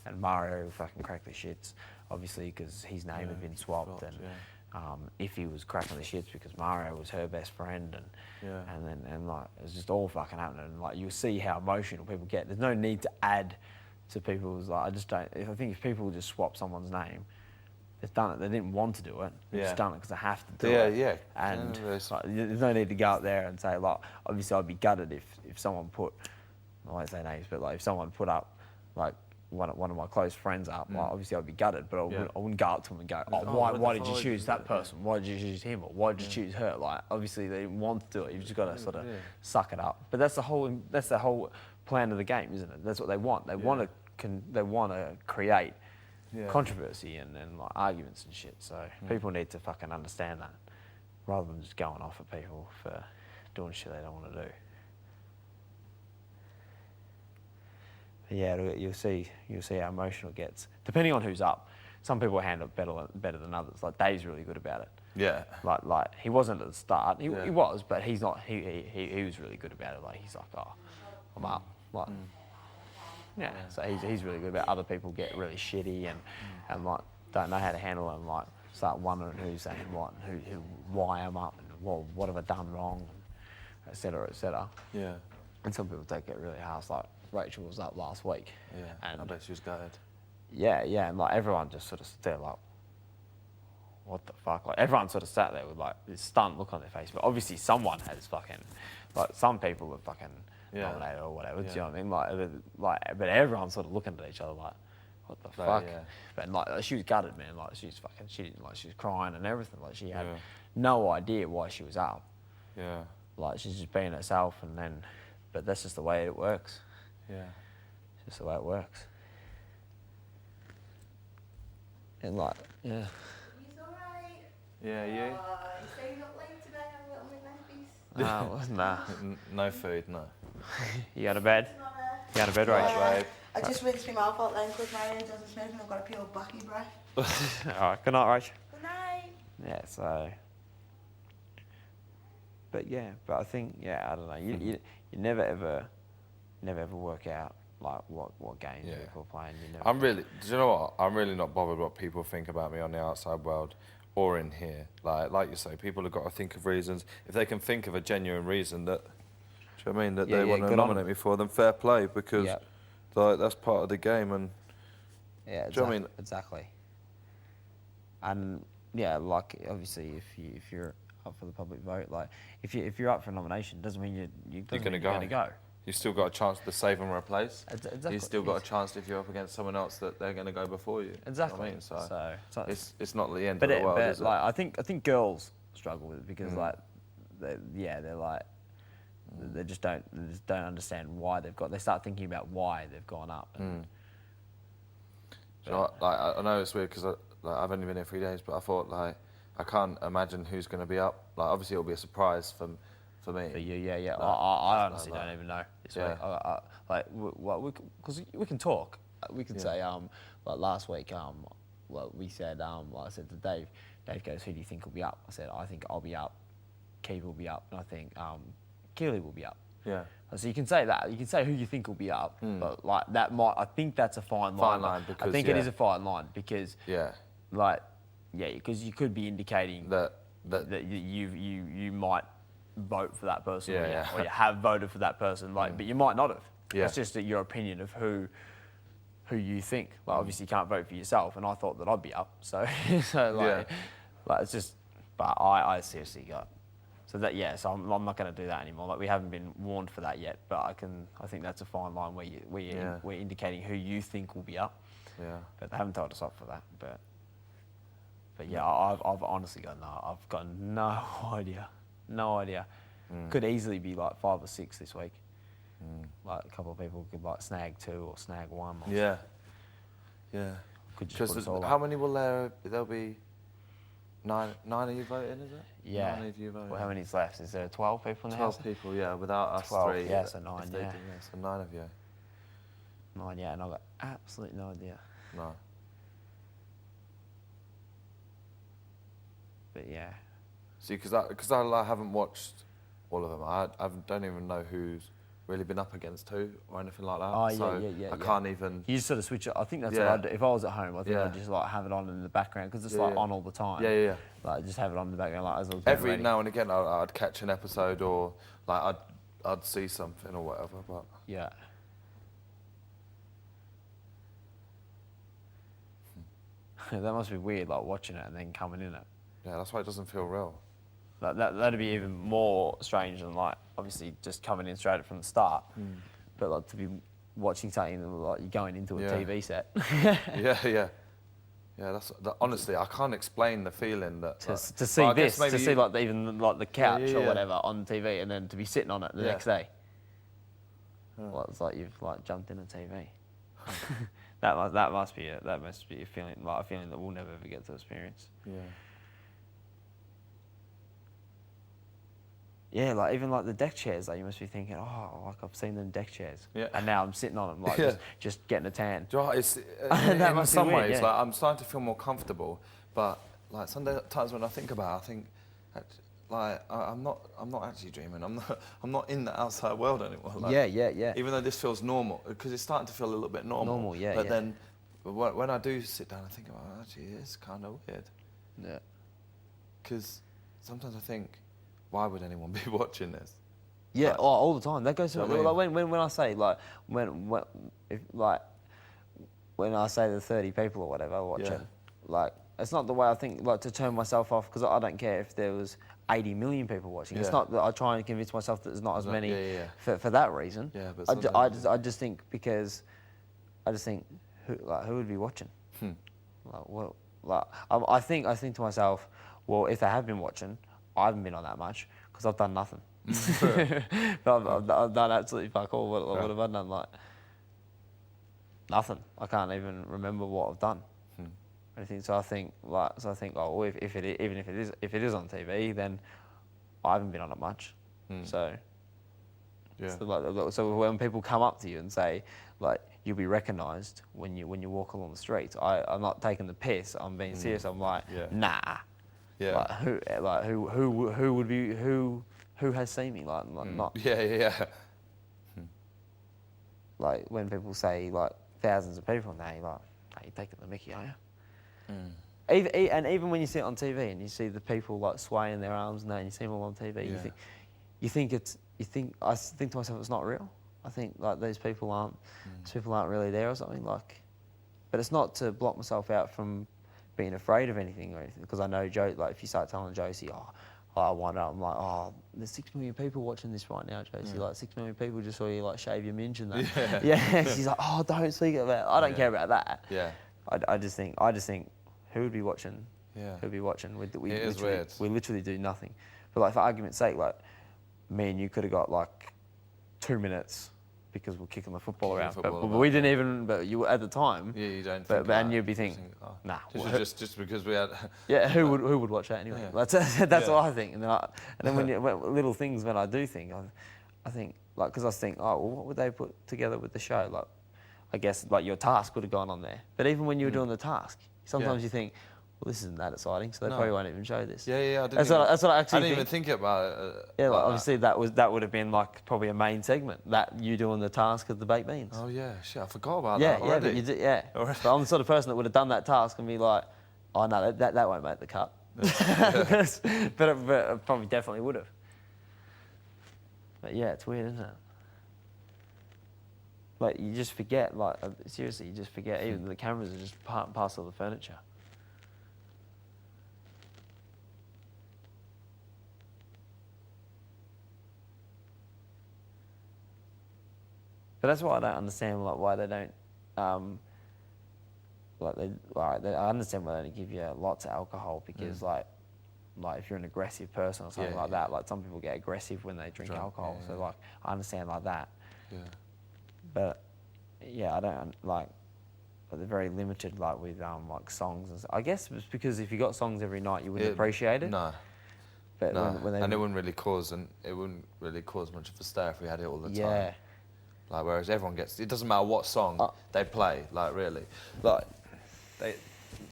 and Mario fucking cracked the shits, obviously because his name had been swapped, and Iffy was cracking the shits because Mario was her best friend, and like it was just all fucking happening. And like you see how emotional people get. There's no need to add to people's like. I just don't. I think if people just swap someone's name, they've done it. They didn't want to do it. They've just done it because they have to do it. Yeah. And like, there's no need to go out there and say like. Obviously, I'd be gutted if someone put. I won't say names, but like if someone put up like. One of my close friends up, like obviously I'd be gutted, but I wouldn't go up to him and go, why did you choose that person? Why did you choose him? Or why did you choose her? Like, obviously they didn't want to do it. You've just got to sort of suck it up. But that's the whole plan of the game, isn't it? That's what they want. They want to create controversy and like arguments and shit. So people need to fucking understand that, rather than just going off at people for doing shit they don't want to do. Yeah, you'll see how emotional it gets, depending on who's up. Some people handle it better than others. Like Dave's really good about it. Yeah. Like he wasn't at the start. He was, but he's not. He was really good about it. Like he's like, oh, I'm up. Like, yeah. So he's really good about it. Other people get really shitty and like don't know how to handle it and like start wondering who's saying what and why I'm up and what have I done wrong, et cetera, et cetera. Yeah. And some people take it really harsh. Like Rachel was up last week. Yeah. And I bet she was gutted. Yeah, and like everyone just sort of stood there like, what the fuck? Like everyone sort of sat there with like this stunned look on their face. But obviously someone has fucking, like some people were fucking nominated or whatever. Do you know what I mean? Like, but everyone's sort of looking at each other like, what the fuck? Yeah. But like she was gutted, man. Like she was crying and everything. Like she had no idea why she was up. Yeah. Like she's just being herself, and then, but that's just the way it works. Yeah. It's just the way it works. And like, yeah. He's alright. Yeah, you? You staying up late today on Little Midnight Beast? Nah. No food, no. You going to bed? You going to bed, Rach? Right. I just rinsed my mouth out then because Marion doesn't smoke and I've got a pure backy breath. Alright, good night, Rach. Good night. Yeah, so. But yeah, I think, I don't know. You never ever work out like what games people are playing. Do you know what? I'm really not bothered what people think about me on the outside world or in here. Like you say, people have got to think of reasons. If they can think of a genuine reason that, do you know what I mean, that they want to nominate me for, then fair play, because like, that's part of the game. And yeah, do you know what I mean? Exactly. And yeah, like obviously, if you're up for the public vote, like if you're up for a nomination, doesn't mean you're going to go. You've still got a chance to save and replace. Exactly. You've still got a chance if you're up against someone else that they're going to go before you. Exactly. You know what I mean? So it's not the end of the world, but is it? like I think girls struggle with it because like they're like they just don't understand why they start thinking about why they've gone up. And, so I know it's weird because I've only been here 3 days, but I thought like I can't imagine who's going to be up. Like obviously it'll be a surprise for me. For you, yeah. I honestly don't even know. Because we can talk. We can say, like last week, like we said, like I said to Dave. Dave goes, "Who do you think will be up?" I said, "I think I'll be up. Keith will be up, and I think Keely will be up." Yeah. So you can say that. You can say who you think will be up, but like that might. I think that's a fine line. Because, I think it is a fine line because. Because you could be indicating that you might vote for that person, or you have voted for that person, but you might not have. Yeah. It's just your opinion of who you think. Like obviously you can't vote for yourself, and I thought that I'd be up. So like it's just. But I seriously got. So So I'm not going to do that anymore. Like we haven't been warned for that yet, but I think that's a fine line where we're indicating who you think will be up. Yeah. But they haven't told us up for that. But yeah, I've honestly got no idea. No idea. Could easily be like 5 or 6 this week. Like a couple of people could like snag 2 or snag 1. Or Yeah. Could just put us all how up. many will there'll be 9 of you voting, is it? Yeah. 9 of you voting. Well, how many's left? Is there 12 people in the house? 12 people, yeah, without us 12, 3. yeah, so 9, yeah. So 9 of you. 9, yeah, and I've got absolutely no idea. No. But yeah. See, because I haven't watched all of them. I don't even know who's really been up against too or anything like that. Oh, so yeah. I can't even. You just sort of switch it. I think that's Yeah. what I'd do. If I was at home, I think Yeah. I'd just like have it on in the background because it's Yeah, like yeah. on all the time. Yeah. Like just have it on in the background, like as I was getting Every ready. now and again, I'd catch an episode or like I'd see something or whatever. But Yeah. That must be weird, like watching it and then coming in it. yeah, that's why it doesn't feel real. Like that'd be even more strange than like obviously just coming in straight from the start. But like to be watching something that, like you're going into a Yeah. TV set. Yeah, honestly, I can't explain the feeling that to like, see well, I this, guess to maybe see like even like the couch or yeah. whatever on TV, and then to be sitting on it the Yeah. next day. Well, it's like you've like jumped in a TV. that must be a feeling, like a feeling that we'll never ever get to experience. Yeah. Yeah, like even like the deck chairs, like you must be thinking, oh, like I've seen them deck chairs, Yeah. and now I'm sitting on them, like Yeah. just getting a tan. Do you know what, it's, That in must be some weird, ways, yeah. like I'm starting to feel more comfortable, but like sometimes when I think about it, I think, like I'm not actually dreaming. I'm not in the outside world anymore. Like, Yeah. Even though this feels normal, because it's starting to feel a little bit normal. Normal, yeah, But yeah. then, when I do sit down, I think, oh, actually, it's kind of weird. Yeah. Because sometimes I think, why would anyone be watching this? Yeah, Like, all the time. That goes to do you know what I like when I say like when I say the 30 people or whatever watching, Yeah. like it's not the way I think like to turn myself off because I don't care if there was 80 million people watching. It's Yeah. not that I try and convince myself that there's not as Not- many yeah. for that reason. Yeah, but I just think because I just think who would be watching? Like well, like I think to myself, well, if they have been watching, I haven't been on that much because I've done nothing. But I've done absolutely fuck all. What have I done? Like nothing. I can't even remember what I've done. Anything. So I think oh, well, if it is on TV, then I haven't been on it much. So. Yeah. So when people come up to you and say, like, you'll be recognised when you walk along the streets, I'm not taking the piss. I'm being serious. I'm like, Yeah. nah. Yeah. Who has seen me? Like not Yeah. like when people say like thousands of people, and they like, hey, you're taking the mickey, are you? Even when you see it on TV and you see the people like swaying their arms and that, and you see them all on TV, I think to myself it's not real. I think like these people aren't really there or something like. But it's not to block myself out from being afraid of anything or anything because I know like if you start telling Josie, I wonder, I'm like, oh, there's 6 million people watching this right now, Josie. Like 6 million people just saw you like shave your minge and that. Yeah. She's like, oh, don't speak about it. I don't care about that. Yeah. I just think, who would be watching? Yeah. Who'd be watching? We It is literally, weird. We literally do nothing. But like for argument's sake, like me and you could have got like 2 minutes because we're kicking the football around. But we didn't even. But you at the time. Yeah, you don't. But Think and you'd be thinking, nah. Just because we had. Yeah, who would watch that anyway? Yeah. That's what I think. And then when little things when I do think, I think like because I think, oh, well, what would they put together with the show? Like, I guess like your task would have gone on there. But even when you were doing the task, sometimes you think, well, this isn't that exciting, so they probably won't even show this. Yeah. I didn't That's what I actually I didn't think. even think about it. Yeah, like, like obviously that would have been like probably a main segment that you doing the task of the baked beans. Oh yeah, shit, I forgot about Yeah, that already. but you did, yeah. Already. But I'm the sort of person that would have done that task and be like, oh no, that won't make the cut. but I probably definitely would have. But yeah, it's weird, isn't it? Like you just forget, like seriously, you just forget. Even the cameras are just part and parcel of the furniture. But that's why I don't understand, like why they don't, I understand why they don't give you lots of alcohol because like if you're an aggressive person or something like that, like some people get aggressive when they drink alcohol. So like I understand like that. Yeah. But yeah, I don't like. They're very limited, like with like songs and stuff. I guess it's because if you got songs every night, you wouldn't appreciate it. No. But No. when they, And it wouldn't really cause much of a stir if we had it all the time. yeah. Like whereas everyone gets, it doesn't matter what song they play. Like really, like